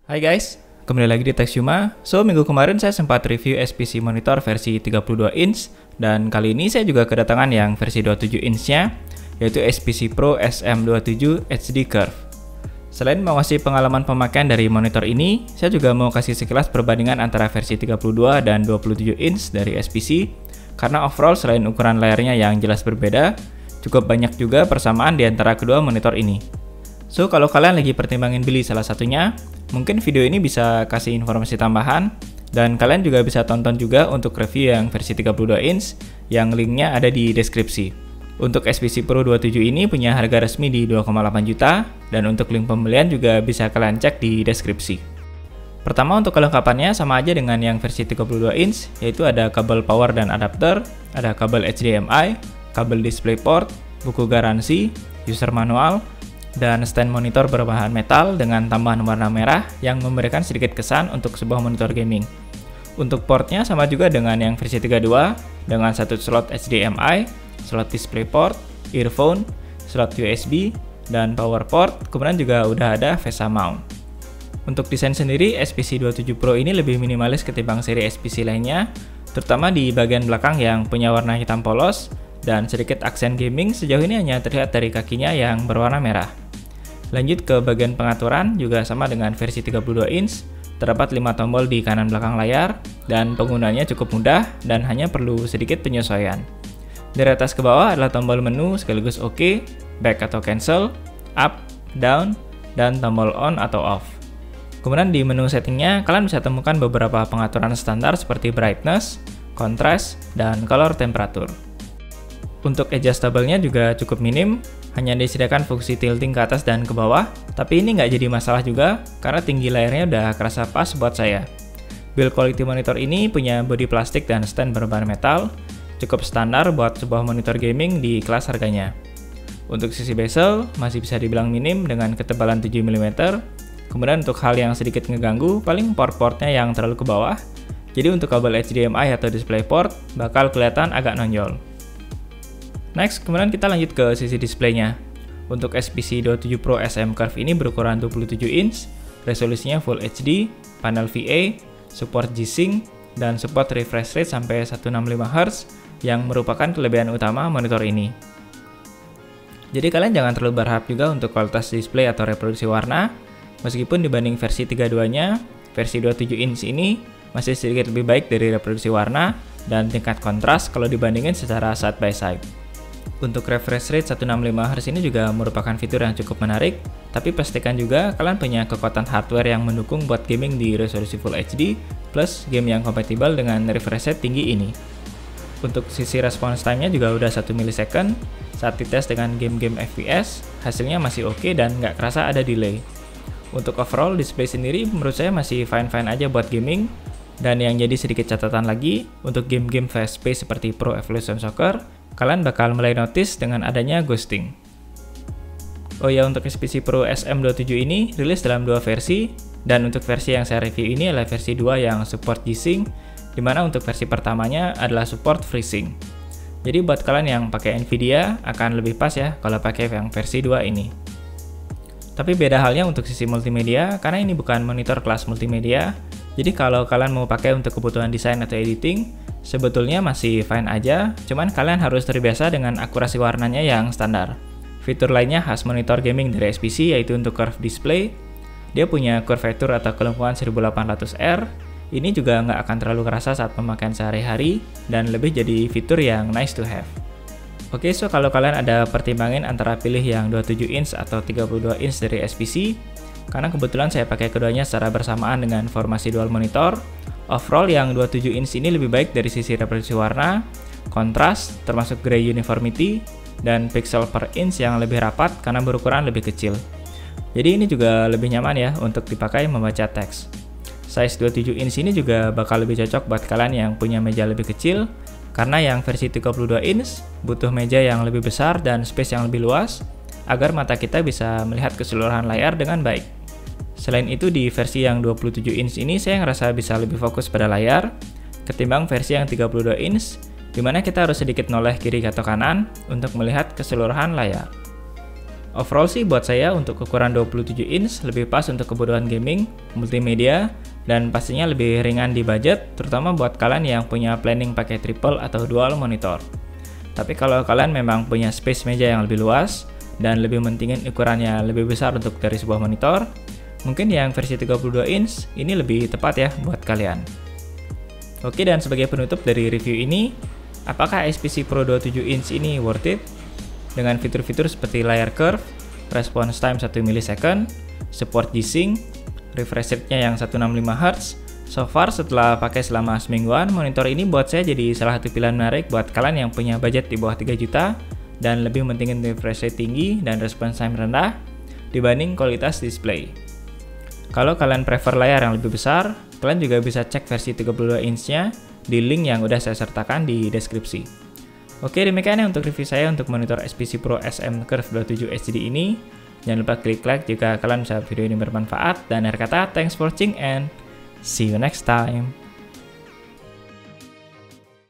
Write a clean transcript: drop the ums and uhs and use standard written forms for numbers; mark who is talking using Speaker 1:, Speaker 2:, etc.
Speaker 1: Hai guys, kembali lagi di Texuma. Minggu kemarin saya sempat review SPC monitor versi 32 inch dan kali ini saya juga kedatangan yang versi 27 inch-nya, yaitu SPC Pro SM27 HD Curve. Selain mau kasih pengalaman pemakaian dari monitor ini, saya juga mau kasih sekilas perbandingan antara versi 32 dan 27 inch dari SPC, karena overall selain ukuran layarnya yang jelas berbeda, cukup banyak juga persamaan di antara kedua monitor ini. Kalau kalian lagi pertimbangin beli salah satunya, mungkin video ini bisa kasih informasi tambahan, dan kalian juga bisa tonton juga untuk review yang versi 32 inch, yang linknya ada di deskripsi. Untuk SPC Pro 27 ini punya harga resmi di 2,8 juta, dan untuk link pembelian juga bisa kalian cek di deskripsi. Pertama, untuk kelengkapannya sama aja dengan yang versi 32 inch, yaitu ada kabel power dan adapter, ada kabel HDMI, kabel DisplayPort, buku garansi, user manual, dan stand monitor berbahan metal dengan tambahan warna merah yang memberikan sedikit kesan untuk sebuah monitor gaming. Untuk portnya sama juga dengan yang versi 32, dengan satu slot HDMI, slot DisplayPort, earphone, slot USB, dan power port, kemudian juga udah ada VESA mount. Untuk desain sendiri, SPC 27 Pro ini lebih minimalis ketimbang seri SPC lainnya, terutama di bagian belakang yang punya warna hitam polos, dan sedikit aksen gaming sejauh ini hanya terlihat dari kakinya yang berwarna merah. Lanjut ke bagian pengaturan, juga sama dengan versi 32 inch, terdapat 5 tombol di kanan belakang layar, dan penggunanya cukup mudah dan hanya perlu sedikit penyesuaian. Dari atas ke bawah adalah tombol menu sekaligus OK, back atau cancel, up, down, dan tombol on atau off. Kemudian di menu settingnya, kalian bisa temukan beberapa pengaturan standar seperti brightness, contrast, dan color temperature. Untuk adjustable-nya juga cukup minim, hanya disediakan fungsi tilting ke atas dan ke bawah, tapi ini nggak jadi masalah juga, karena tinggi layarnya udah kerasa pas buat saya. Build quality monitor ini punya bodi plastik dan stand berbahan metal, cukup standar buat sebuah monitor gaming di kelas harganya. Untuk sisi bezel, masih bisa dibilang minim dengan ketebalan 7 mm, kemudian untuk hal yang sedikit ngeganggu, paling port-portnya yang terlalu ke bawah, jadi untuk kabel HDMI atau DisplayPort bakal kelihatan agak nonjol. Next, kemudian kita lanjut ke sisi displaynya. Untuk SPC 27 Pro SM Curve ini berukuran 27 inch, resolusinya Full HD, panel VA, support G-Sync, dan support refresh rate sampai 165Hz, yang merupakan kelebihan utama monitor ini. Jadi kalian jangan terlalu berharap juga untuk kualitas display atau reproduksi warna, meskipun dibanding versi 32-nya, versi 27 inch ini masih sedikit lebih baik dari reproduksi warna dan tingkat kontras kalau dibandingin secara side by side. Untuk refresh rate 165Hz ini juga merupakan fitur yang cukup menarik, tapi pastikan juga kalian punya kekuatan hardware yang mendukung buat gaming di resolusi Full HD, plus game yang kompatibel dengan refresh rate tinggi ini. Untuk sisi response time-nya juga udah 1 millisecond, saat dites dengan game-game FPS, hasilnya masih oke dan nggak kerasa ada delay. Untuk overall display sendiri menurut saya masih fine-fine aja buat gaming, dan yang jadi sedikit catatan lagi, untuk game-game fast-paced seperti Pro Evolution Soccer, kalian bakal mulai notice dengan adanya ghosting. Oh ya, untuk SPC Pro SM27 ini rilis dalam dua versi, dan untuk versi yang saya review ini adalah versi 2 yang support G-Sync, dimana untuk versi pertamanya adalah support FreeSync. Jadi buat kalian yang pakai Nvidia akan lebih pas ya kalau pakai yang versi 2 ini. Tapi beda halnya untuk sisi multimedia, karena ini bukan monitor kelas multimedia, jadi kalau kalian mau pakai untuk kebutuhan desain atau editing, sebetulnya masih fine aja, cuman kalian harus terbiasa dengan akurasi warnanya yang standar. Fitur lainnya khas monitor gaming dari SPC yaitu untuk curve display. Dia punya curvature atau kelengkungan 1800R. Ini juga nggak akan terlalu kerasa saat pemakaian sehari-hari dan lebih jadi fitur yang nice to have. Oke, kalau kalian ada pertimbangin antara pilih yang 27 inch atau 32 inch dari SPC, karena kebetulan saya pakai keduanya secara bersamaan dengan formasi dual monitor, overall yang 27 inch ini lebih baik dari sisi reproduksi warna, kontras, termasuk gray uniformity, dan pixel per inch yang lebih rapat karena berukuran lebih kecil. Jadi ini juga lebih nyaman ya untuk dipakai membaca teks. Size 27 inch ini juga bakal lebih cocok buat kalian yang punya meja lebih kecil, karena yang versi 32 inch butuh meja yang lebih besar dan space yang lebih luas, agar mata kita bisa melihat keseluruhan layar dengan baik. Selain itu di versi yang 27 inch ini saya ngerasa bisa lebih fokus pada layar, ketimbang versi yang 32 inch, dimana kita harus sedikit noleh kiri atau kanan untuk melihat keseluruhan layar. Overall sih buat saya untuk ukuran 27 inch lebih pas untuk kebutuhan gaming, multimedia, dan pastinya lebih ringan di budget, terutama buat kalian yang punya planning pakai triple atau dual monitor. Tapi kalau kalian memang punya space meja yang lebih luas, dan lebih mentingin ukurannya lebih besar untuk dari sebuah monitor, mungkin yang versi 32 inch ini lebih tepat ya buat kalian. Oke, dan sebagai penutup dari review ini, apakah SPC Pro 27 inch ini worth it? Dengan fitur-fitur seperti layar curve, response time 1 millisecond, support G-Sync, refresh rate-nya yang 165Hz. So far setelah pakai selama semingguan, monitor ini buat saya jadi salah satu pilihan menarik buat kalian yang punya budget di bawah 3 juta dan lebih mentingin refresh rate tinggi dan response time rendah dibanding kualitas display. Kalau kalian prefer layar yang lebih besar, kalian juga bisa cek versi 32 inch-nya di link yang udah saya sertakan di deskripsi. Oke, demikian ya untuk review saya untuk monitor SPC Pro SM Curve 27 HDD ini. Jangan lupa klik like jika kalian bisa video ini bermanfaat. Dan akhir kata, thanks for watching and see you next time.